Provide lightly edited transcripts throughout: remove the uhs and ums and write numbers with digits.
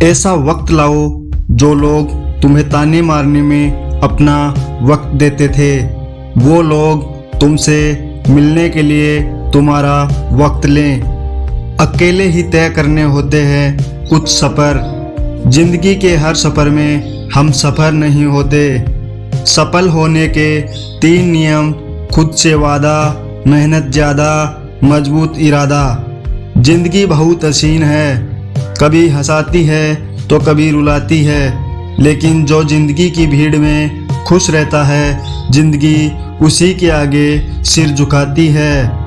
ऐसा वक्त लाओ जो लोग तुम्हें ताने मारने में अपना वक्त देते थे, वो लोग तुमसे मिलने के लिए तुम्हारा वक्त लें। अकेले ही तय करने होते हैं कुछ सफ़र। जिंदगी के हर सफ़र में हम सफ़र नहीं होते। सफल होने के 3 नियम: खुद से वादा, मेहनत ज़्यादा, मजबूत इरादा। जिंदगी बहुत हसीन है, कभी हंसाती है तो कभी रुलाती है, लेकिन जो जिंदगी की भीड़ में खुश रहता है, जिंदगी उसी के आगे सिर झुकाती है।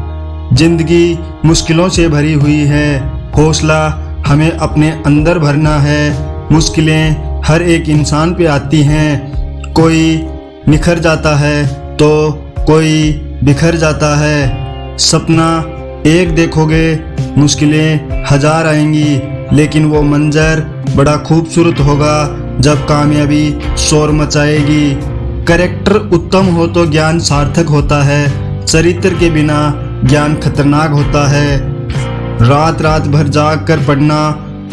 जिंदगी मुश्किलों से भरी हुई है, हौसला हमें अपने अंदर भरना है। मुश्किलें हर एक इंसान पे आती हैं, कोई निखर जाता है तो कोई बिखर जाता है। सपना एक देखोगे, मुश्किलें 1000 आएंगी, लेकिन वो मंजर बड़ा खूबसूरत होगा जब कामयाबी शोर मचाएगी। कैरेक्टर उत्तम हो तो ज्ञान सार्थक होता है, चरित्र के बिना ज्ञान खतरनाक होता है। रात रात भर जाग कर पढ़ना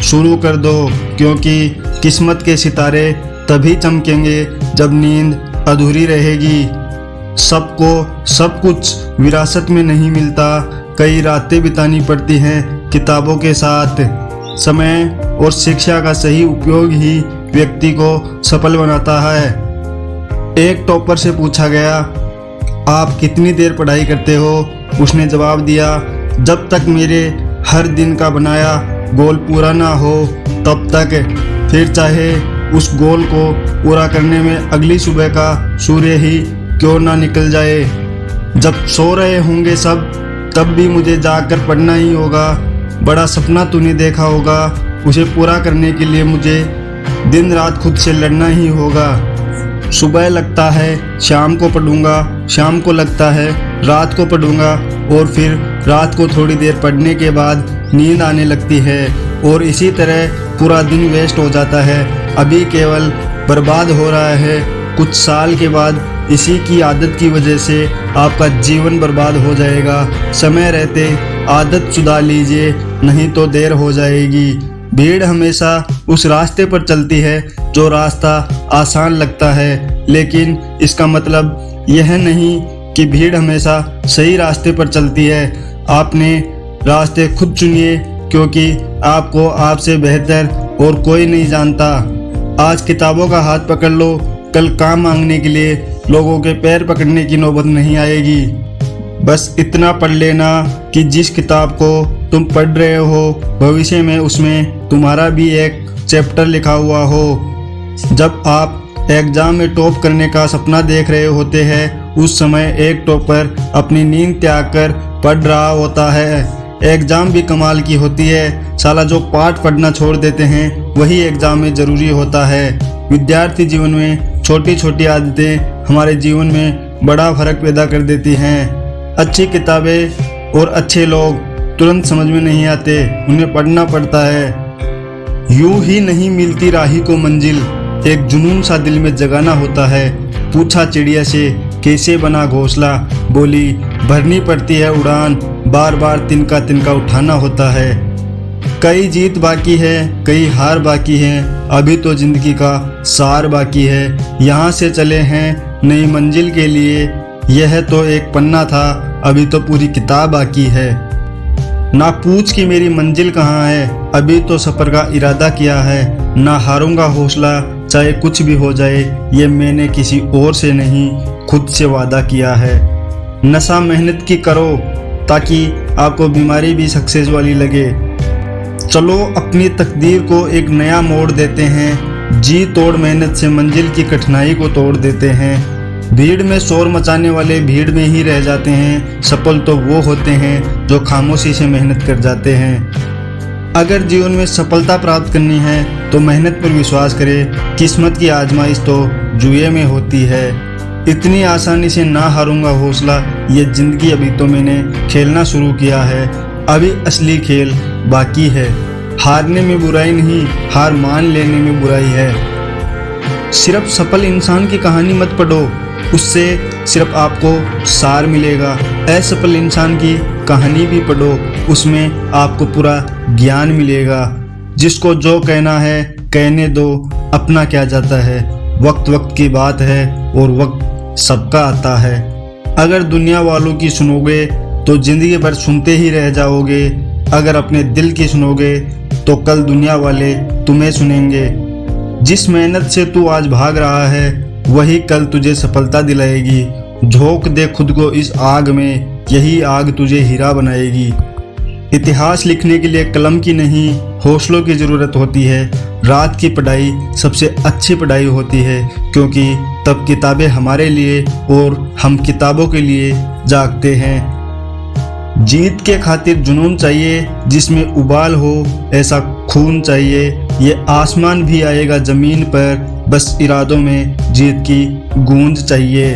शुरू कर दो, क्योंकि किस्मत के सितारे तभी चमकेंगे जब नींद अधूरी रहेगी। सबको सब कुछ विरासत में नहीं मिलता, कई रातें बितानी पड़ती हैं किताबों के साथ। समय और शिक्षा का सही उपयोग ही व्यक्ति को सफल बनाता है। एक टॉपर से पूछा गया, आप कितनी देर पढ़ाई करते हो? उसने जवाब दिया, जब तक मेरे हर दिन का बनाया गोल पूरा ना हो तब तक, फिर चाहे उस गोल को पूरा करने में अगली सुबह का सूर्य ही क्यों ना निकल जाए। जब सो रहे होंगे सब, तब भी मुझे जागकर पढ़ना ही होगा। बड़ा सपना तूने देखा होगा, उसे पूरा करने के लिए मुझे दिन रात खुद से लड़ना ही होगा। सुबह लगता है शाम को पढ़ूंगा, शाम को लगता है रात को पढ़ूंगा, और फिर रात को थोड़ी देर पढ़ने के बाद नींद आने लगती है, और इसी तरह पूरा दिन वेस्ट हो जाता है। अभी केवल बर्बाद हो रहा है, कुछ साल के बाद इसी की आदत की वजह से आपका जीवन बर्बाद हो जाएगा। समय रहते आदत सुधार लीजिए, नहीं तो देर हो जाएगी। भीड़ हमेशा उस रास्ते पर चलती है जो रास्ता आसान लगता है, लेकिन इसका मतलब यह नहीं कि भीड़ हमेशा सही रास्ते पर चलती है। आपने रास्ते खुद चुनिए, क्योंकि आपको आपसे बेहतर और कोई नहीं जानता। आज किताबों का हाथ पकड़ लो, कल काम मांगने के लिए लोगों के पैर पकड़ने की नौबत नहीं आएगी। बस इतना पढ़ लेना कि जिस किताब को तुम पढ़ रहे हो, भविष्य में उसमें तुम्हारा भी एक चैप्टर लिखा हुआ हो। जब आप एग्जाम में टॉप करने का सपना देख रहे होते हैं, उस समय एक टॉपर अपनी नींद त्याग कर पढ़ रहा होता है। एग्जाम भी कमाल की होती है, साला जो पाठ पढ़ना छोड़ देते हैं वही एग्जाम में ज़रूरी होता है। विद्यार्थी जीवन में छोटी छोटी आदतें हमारे जीवन में बड़ा फर्क पैदा कर देती हैं। अच्छी किताबें और अच्छे लोग तुरंत समझ में नहीं आते, उन्हें पढ़ना पड़ता है। यूं ही नहीं मिलती राही को मंजिल, एक जुनून सा दिल में जगाना होता है। पूछा चिड़िया से कैसे बना घोंसला, बोली भरनी पड़ती है उड़ान, बार बार तिनका तिनका उठाना होता है। कई जीत बाकी है, कई हार बाकी है, अभी तो जिंदगी का सार बाकी है। यहाँ से चले हैं नई मंजिल के लिए, यह तो एक पन्ना था, अभी तो पूरी किताब बाकी है। ना पूछ कि मेरी मंजिल कहाँ है, अभी तो सफ़र का इरादा किया है। ना हारूंगा हौसला, चाहे कुछ भी हो जाए, ये मैंने किसी और से नहीं खुद से वादा किया है। नशा मेहनत की करो, ताकि आपको बीमारी भी सक्सेस वाली लगे। चलो अपनी तकदीर को एक नया मोड़ देते हैं, जी तोड़ मेहनत से मंजिल की कठिनाई को तोड़ देते हैं। भीड़ में शोर मचाने वाले भीड़ में ही रह जाते हैं, सफल तो वो होते हैं जो खामोशी से मेहनत कर जाते हैं। अगर जीवन में सफलता प्राप्त करनी है तो मेहनत पर विश्वास करें, किस्मत की आजमाइश तो जुए में होती है। इतनी आसानी से ना हारूंगा हौसला, ये जिंदगी अभी तो मैंने खेलना शुरू किया है, अभी असली खेल बाकी है। हारने में बुराई नहीं, हार मान लेने में बुराई है। सिर्फ सफल इंसान की कहानी मत पढ़ो, उससे सिर्फ आपको सार मिलेगा। असफल इंसान की कहानी भी पढ़ो, उसमें आपको पूरा ज्ञान मिलेगा। जिसको जो कहना है कहने दो, अपना क्या जाता है। वक्त वक्त की बात है और वक्त सबका आता है। अगर दुनिया वालों की सुनोगे तो जिंदगी भर सुनते ही रह जाओगे। अगर अपने दिल की सुनोगे तो कल दुनिया वाले तुम्हें सुनेंगे। जिस मेहनत से तू आज भाग रहा है वही कल तुझे सफलता दिलाएगी। झोंक दे खुद को इस आग में, यही आग तुझे हीरा बनाएगी। इतिहास लिखने के लिए कलम की नहीं हौसलों की ज़रूरत होती है। रात की पढ़ाई सबसे अच्छी पढ़ाई होती है, क्योंकि तब किताबें हमारे लिए और हम किताबों के लिए जागते हैं। जीत के खातिर जुनून चाहिए, जिसमें उबाल हो ऐसा खून चाहिए। ये आसमान भी आएगा ज़मीन पर, बस इरादों में जीत की गूंज चाहिए।